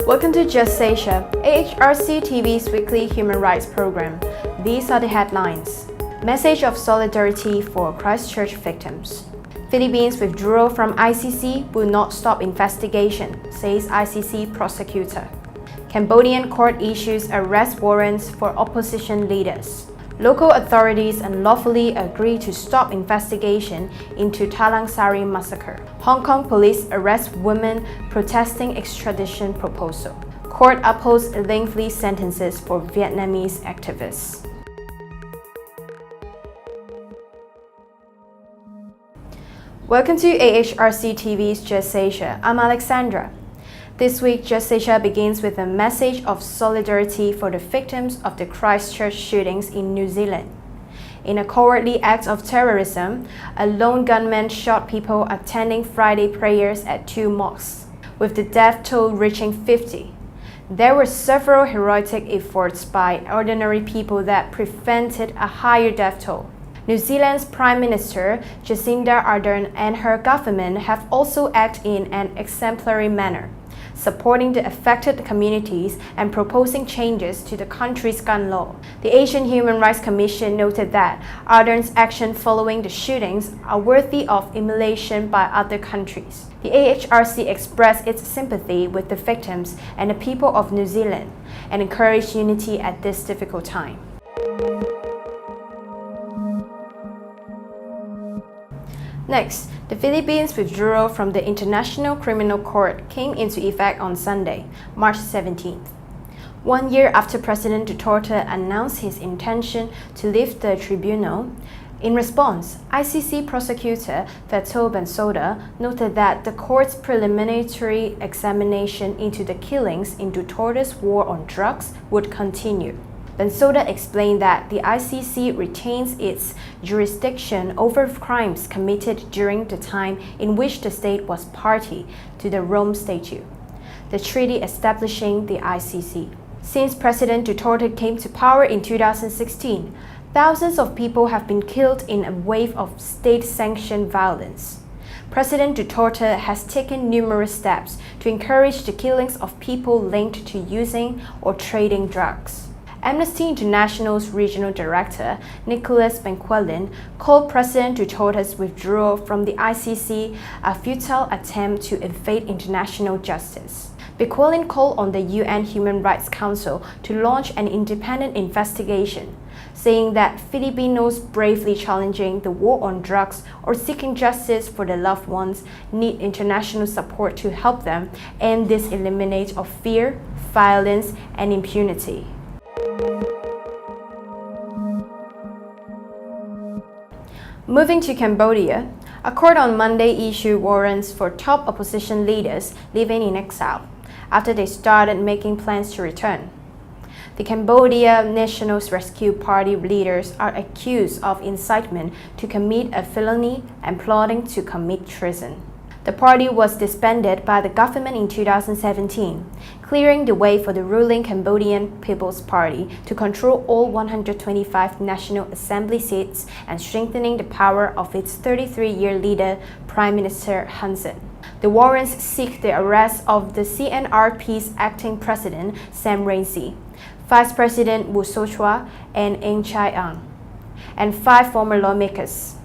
Welcome to Just Asia, AHRC TV's weekly human rights program. These are the headlines. Message of solidarity for Christchurch victims. Philippines withdrawal from ICC will not stop investigation, says ICC prosecutor. Cambodian court issues arrest warrants for opposition leaders. Local authorities unlawfully agree to stop investigation into Tanah Lot massacre. Hong Kong police arrest women protesting extradition proposal. Court upholds lengthy sentences for Vietnamese activists. Welcome to AHRC TV's Just Asia. I'm Alexandra. This week, Just Asia begins with a message of solidarity for the victims of the Christchurch shootings in New Zealand. In a cowardly act of terrorism, a lone gunman shot people attending Friday prayers at two mosques, with the death toll reaching 50. There were several heroic efforts by ordinary people that prevented a higher death toll. New Zealand's Prime Minister Jacinda Ardern and her government have also acted in an exemplary manner, supporting the affected communities and proposing changes to the country's gun law. The Asian Human Rights Commission noted that Ardern's action following the shootings are worthy of emulation by other countries. The AHRC expressed its sympathy with the victims and the people of New Zealand and encouraged unity at this difficult time. Next, the Philippines withdrawal from the International Criminal Court came into effect on Sunday, March 17th. 1 year after President Duterte announced his intention to leave the tribunal, in response, ICC prosecutor Fatou Bensouda noted that the court's preliminary examination into the killings in Duterte's war on drugs would continue. Bensouda explained that the ICC retains its jurisdiction over crimes committed during the time in which the state was party to the Rome Statute, the treaty establishing the ICC. Since President Duterte came to power in 2016, thousands of people have been killed in a wave of state-sanctioned violence. President Duterte has taken numerous steps to encourage the killings of people linked to using or trading drugs. Amnesty International's regional director, Nicholas Benquelin, called President Duterte's withdrawal from the ICC a futile attempt to evade international justice. Benquelin called on the UN Human Rights Council to launch an independent investigation, saying that Filipinos bravely challenging the war on drugs or seeking justice for their loved ones need international support to help them end this elimination of fear, violence, and impunity. Moving to Cambodia, a court on Monday issued warrants for top opposition leaders living in exile after they started making plans to return. The Cambodia National Rescue Party leaders are accused of incitement to commit a felony and plotting to commit treason. The party was disbanded by the government in 2017, clearing the way for the ruling Cambodian People's Party to control all 125 National Assembly seats and strengthening the power of its 33-year leader, Prime Minister Hun Sen. The warrants seek the arrest of the CNRP's acting president, Sam Rainsy, Vice President Wu Sochua and Eng Chai-ang, and 5 former lawmakers.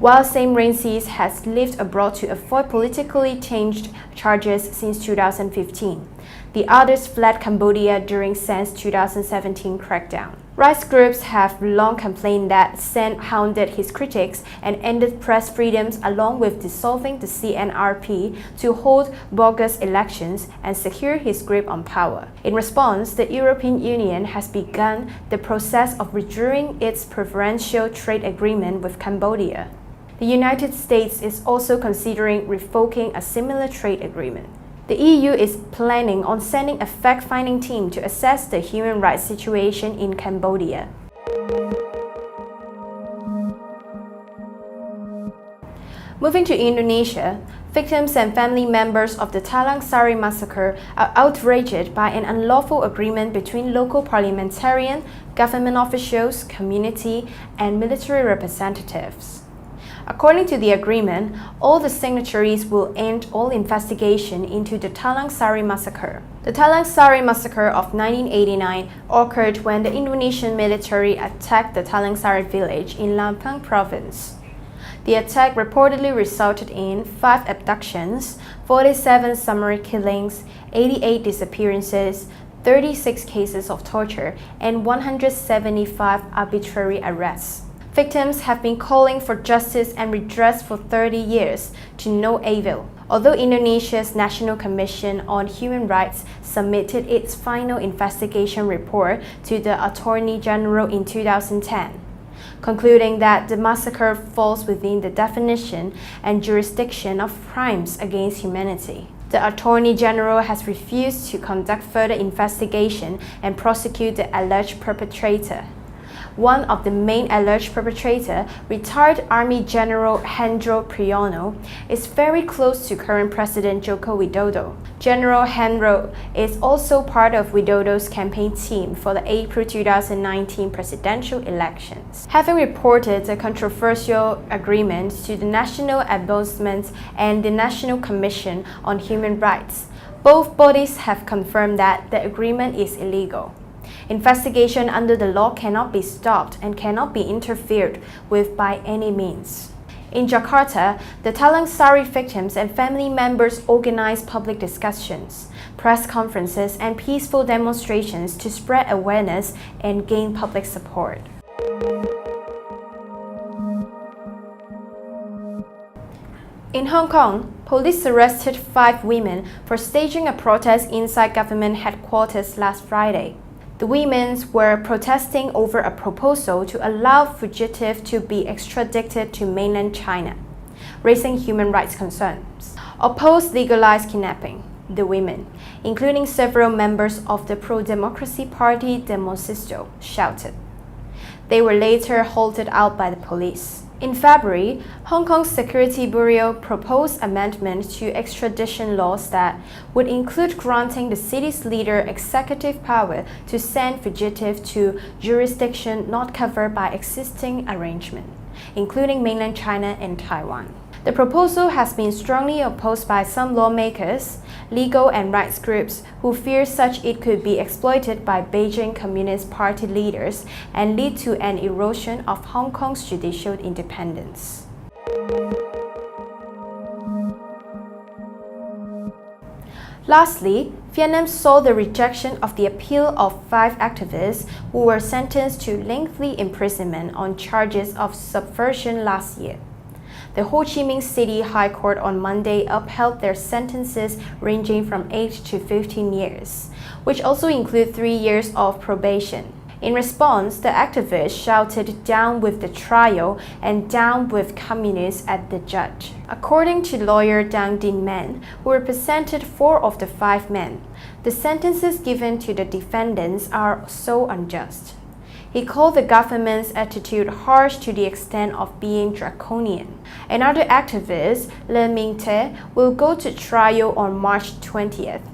While Sam Rainsy has lived abroad to avoid politically tinged charges since 2015, the others fled Cambodia during Sam's 2017 crackdown. Rights groups have long complained that Sam hounded his critics and ended press freedoms along with dissolving the CNRP to hold bogus elections and secure his grip on power. In response, the European Union has begun the process of withdrawing its preferential trade agreement with Cambodia. The United States is also considering revoking a similar trade agreement. The EU is planning on sending a fact-finding team to assess the human rights situation in Cambodia. Moving to Indonesia, victims and family members of the Tanah Lot massacre are outraged by an unlawful agreement between local parliamentarian, government officials, community, and military representatives. According to the agreement, all the signatories will end all investigation into the Tanah Lot massacre. The Talang Sari massacre of 1989 occurred when the Indonesian military attacked the Talang Sari village in Lampang province. The attack reportedly resulted in 5 abductions, 47 summary killings, 88 disappearances, 36 cases of torture, and 175 arbitrary arrests. Victims have been calling for justice and redress for 30 years to no avail, although Indonesia's National Commission on Human Rights submitted its final investigation report to the Attorney General in 2010, concluding that the massacre falls within the definition and jurisdiction of crimes against humanity. The Attorney General has refused to conduct further investigation and prosecute the alleged perpetrator. One of the main alleged perpetrator, retired Army General Hendro Priyono, is very close to current President Joko Widodo. General Hendro is also part of Widodo's campaign team for the April 2019 presidential elections. Having reported the controversial agreement to the National Ombudsman and the National Commission on Human Rights, both bodies have confirmed that the agreement is illegal. Investigation under the law cannot be stopped and cannot be interfered with by any means. In Jakarta, the Talang Sari victims and family members organized public discussions, press conferences, and peaceful demonstrations to spread awareness and gain public support. In Hong Kong, police arrested 5 women for staging a protest inside government headquarters last Friday. The women were protesting over a proposal to allow fugitives to be extradited to mainland China, raising human rights concerns. Opposed legalized kidnapping, the women, including several members of the pro-democracy party Demosisto, shouted. They were later halted out by the police. In February, Hong Kong's Security Bureau proposed amendments to extradition laws that would include granting the city's leader executive power to send fugitives to jurisdictions not covered by existing arrangements, including mainland China and Taiwan. The proposal has been strongly opposed by some lawmakers, legal and rights groups who fear such it could be exploited by Beijing Communist Party leaders and lead to an erosion of Hong Kong's judicial independence. Lastly, Vietnam saw the rejection of the appeal of 5 activists who were sentenced to lengthy imprisonment on charges of subversion last year. The Ho Chi Minh City High Court on Monday upheld their sentences ranging from 8 to 15 years, which also include 3 years of probation. In response, the activists shouted "Down with the trial" and "Down with communists" at the judge. According to lawyer Dang Din Man, who represented 4 of the 5 men, the sentences given to the defendants are so unjust. He called the government's attitude harsh to the extent of being draconian. Another activist, Le Minh Te, will go to trial on March 20th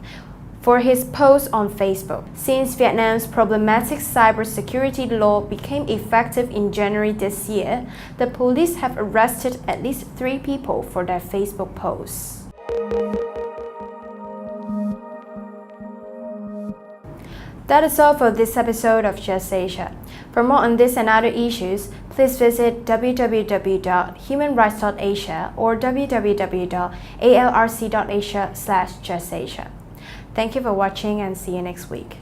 for his post on Facebook. Since Vietnam's problematic cybersecurity law became effective in January this year, the police have arrested at least 3 people for their Facebook posts. That is all for this episode of Just Asia. For more on this and other issues, please visit www.humanrights.asia or www.alrc.asia/justasia. Thank you for watching and see you next week.